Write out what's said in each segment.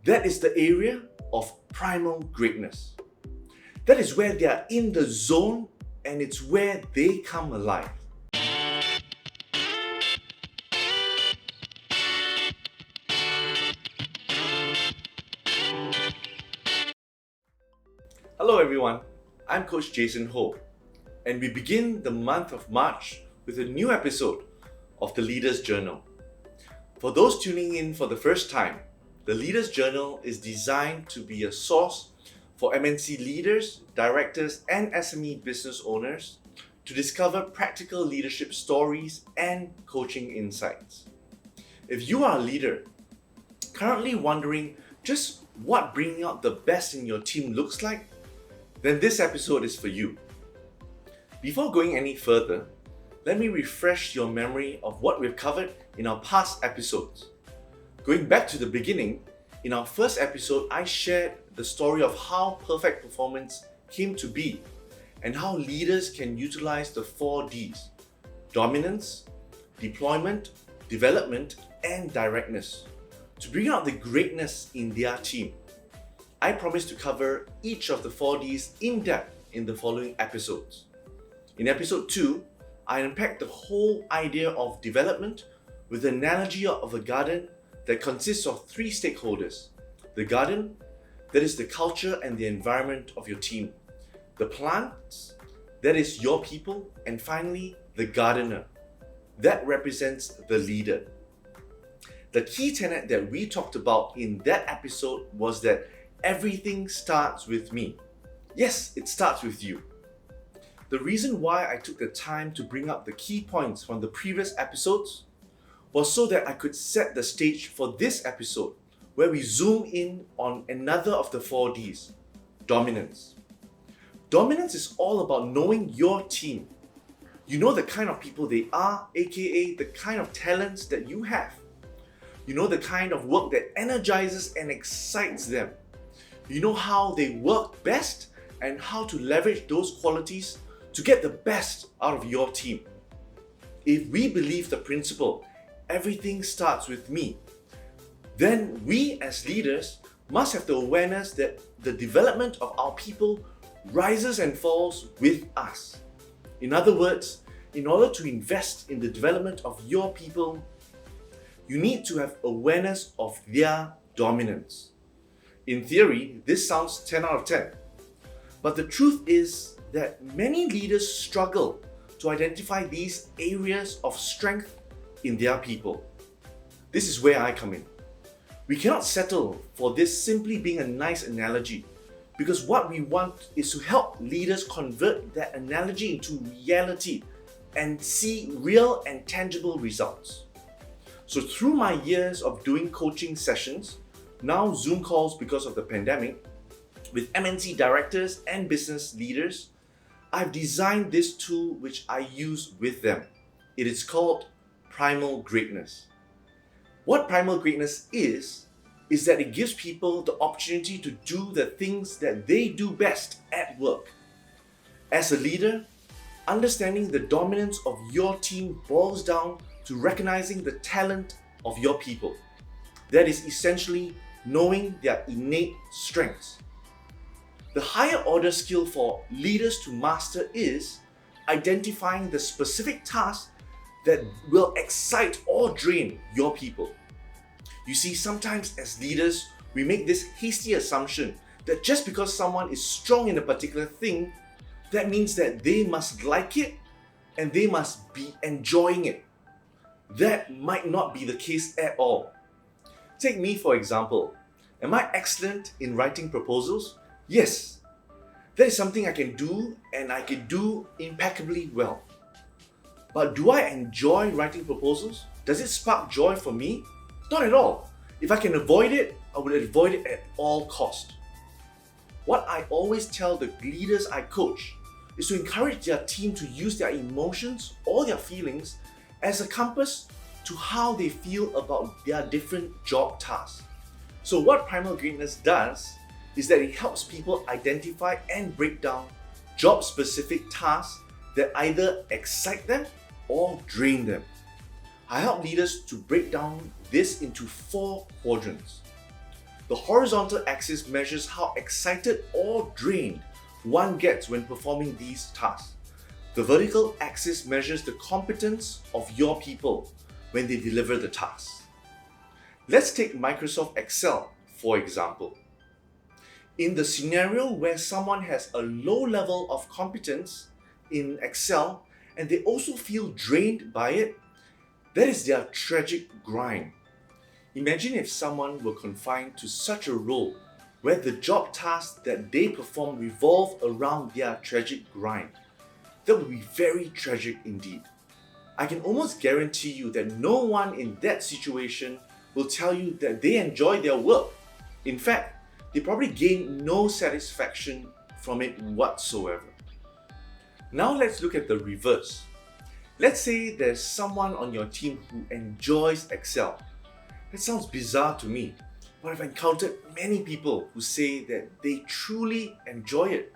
That is the area of primal greatness. That is where they are in the zone and it's where they come alive. Hello everyone, I'm Coach Jason Ho, and we begin the month of March with a new episode of the Leader's Journal. For those tuning in for the first time, the Leader's Journal is designed to be a source for MNC leaders, directors, and SME business owners to discover practical leadership stories and coaching insights. If you are a leader, currently wondering just what bringing out the best in your team looks like, then this episode is for you. Before going any further, let me refresh your memory of what we've covered in our past episodes. Going back to the beginning, in our first episode, I shared the story of how perfect performance came to be and how leaders can utilize the 4 Ds: dominance, deployment, development, and directness to bring out the greatness in their team. I promise to cover each of the 4 Ds in depth in the following episodes. In episode 2, I unpacked the whole idea of development with the analogy of a garden that consists of 3 stakeholders. The garden, that is the culture and the environment of your team. The plants, that is your people. And finally, the gardener, that represents the leader. The key tenet that we talked about in that episode was that everything starts with me. Yes, it starts with you. The reason why I took the time to bring up the key points from the previous episodes was so that I could set the stage for this episode, where we zoom in on another of the 4 Ds, dominance. Dominance is all about knowing your team. You know the kind of people they are, aka the kind of talents that you have. You know the kind of work that energizes and excites them. You know how they work best and how to leverage those qualities to get the best out of your team. If we believe the principle, everything starts with me, then we as leaders must have the awareness that the development of our people rises and falls with us. In other words, in order to invest in the development of your people, you need to have awareness of their dominance. In theory, this sounds 10 out of 10. But the truth is that many leaders struggle to identify these areas of strength in their people. This is where I come in. We cannot settle for this simply being a nice analogy, because what we want is to help leaders convert that analogy into reality and see real and tangible results. So through my years of doing coaching sessions, now Zoom calls because of the pandemic, with MNC directors and business leaders, I've designed this tool which I use with them. It is called Primal Greatness. What Primal Greatness is that it gives people the opportunity to do the things that they do best at work. As a leader, understanding the dominance of your team boils down to recognizing the talent of your people. That is essentially knowing their innate strengths. The higher order skill for leaders to master is identifying the specific tasks that will excite or drain your people. You see, sometimes as leaders, we make this hasty assumption that just because someone is strong in a particular thing, that means that they must like it and they must be enjoying it. That might not be the case at all. Take me for example. Am I excellent in writing proposals? Yes. That is something I can do and I can do impeccably well. But do I enjoy writing proposals? Does it spark joy for me? Not at all. If I can avoid it, I would avoid it at all cost. What I always tell the leaders I coach is to encourage their team to use their emotions or their feelings as a compass to how they feel about their different job tasks. So what Primal Greatness does is that it helps people identify and break down job-specific tasks that either excite them or drain them. I help leaders to break down this into 4 quadrants. The horizontal axis measures how excited or drained one gets when performing these tasks. The vertical axis measures the competence of your people when they deliver the tasks. Let's take Microsoft Excel, for example. In the scenario where someone has a low level of competence in Excel and they also feel drained by it, that is their tragic grind. Imagine if someone were confined to such a role where the job tasks that they perform revolve around their tragic grind. That would be very tragic indeed. I can almost guarantee you that no one in that situation will tell you that they enjoy their work. In fact, they probably gain no satisfaction from it whatsoever. Now let's look at the reverse. Let's say there's someone on your team who enjoys Excel. That sounds bizarre to me, but I've encountered many people who say that they truly enjoy it.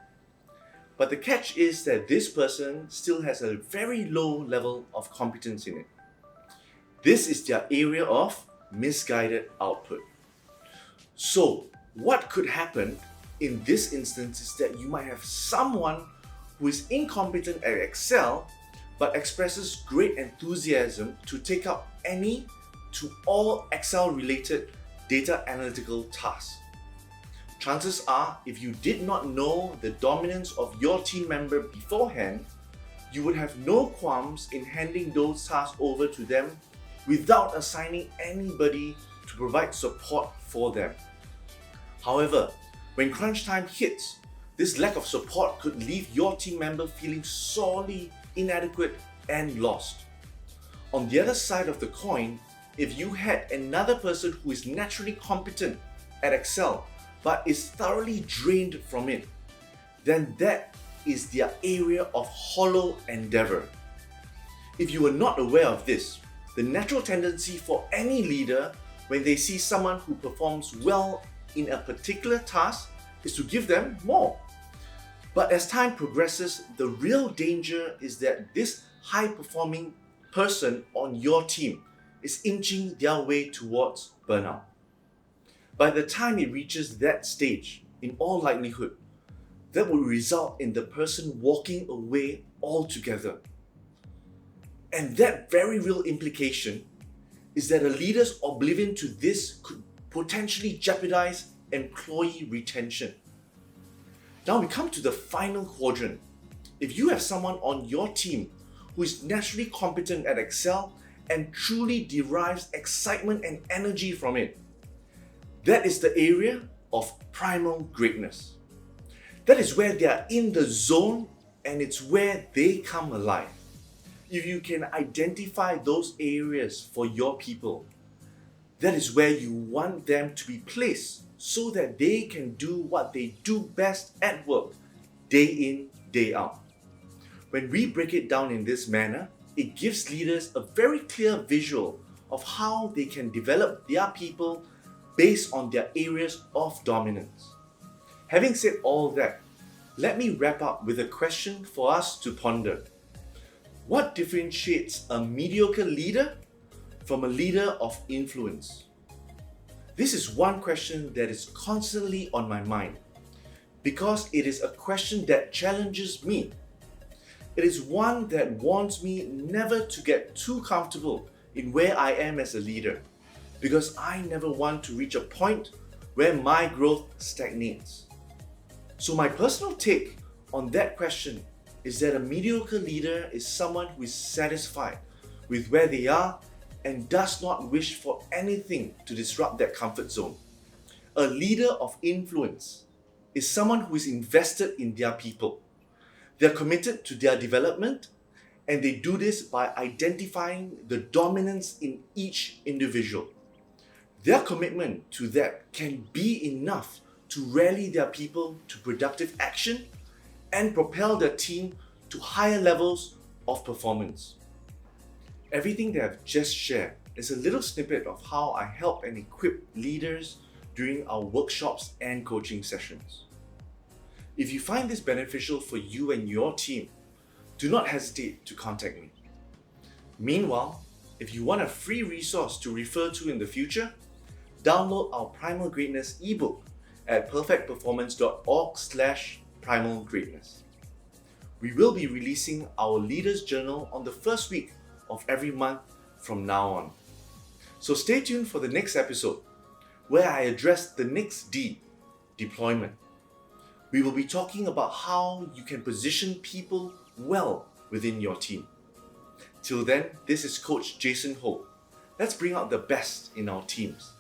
But the catch is that this person still has a very low level of competence in it. This is their area of misguided output. So, what could happen in this instance is that you might have someone who is incompetent at Excel but expresses great enthusiasm to take up any to all Excel related data analytical tasks. Chances are, if you did not know the dominance of your team member beforehand, you would have no qualms in handing those tasks over to them without assigning anybody to provide support for them. However, when crunch time hits, this lack of support could leave your team member feeling sorely inadequate and lost. On the other side of the coin, if you had another person who is naturally competent at Excel but is thoroughly drained from it, then that is their area of hollow endeavor. If you were not aware of this, the natural tendency for any leader when they see someone who performs well in a particular task is to give them more. But as time progresses, the real danger is that this high-performing person on your team is inching their way towards burnout. By the time it reaches that stage, in all likelihood, that will result in the person walking away altogether. And that very real implication is that a leader's oblivion to this could potentially jeopardize employee retention. Now we come to the final quadrant. If you have someone on your team who is naturally competent at Excel and truly derives excitement and energy from it, that is the area of primal greatness. That is where they are in the zone and it's where they come alive. If you can identify those areas for your people, that is where you want them to be placed so that they can do what they do best at work, day in, day out. When we break it down in this manner, it gives leaders a very clear visual of how they can develop their people based on their areas of dominance. Having said all that, let me wrap up with a question for us to ponder. What differentiates a mediocre leader from a leader of influence? This is one question that is constantly on my mind because it is a question that challenges me. It is one that warns me never to get too comfortable in where I am as a leader, because I never want to reach a point where my growth stagnates. So my personal take on that question is that a mediocre leader is someone who is satisfied with where they are and does not wish for anything to disrupt that comfort zone. A leader of influence is someone who is invested in their people. They're committed to their development, and they do this by identifying the dominance in each individual. Their commitment to that can be enough to rally their people to productive action and propel their team to higher levels of performance. Everything that I've just shared is a little snippet of how I help and equip leaders during our workshops and coaching sessions. If you find this beneficial for you and your team, do not hesitate to contact me. Meanwhile, if you want a free resource to refer to in the future, download our Primal Greatness ebook at perfectperformance.org/primalgreatness. We will be releasing our Leaders Journal on the first week of every month from now on. So stay tuned for the next episode, where I address the next D, deployment. We will be talking about how you can position people well within your team. Till then, this is Coach Jason Ho. Let's bring out the best in our teams.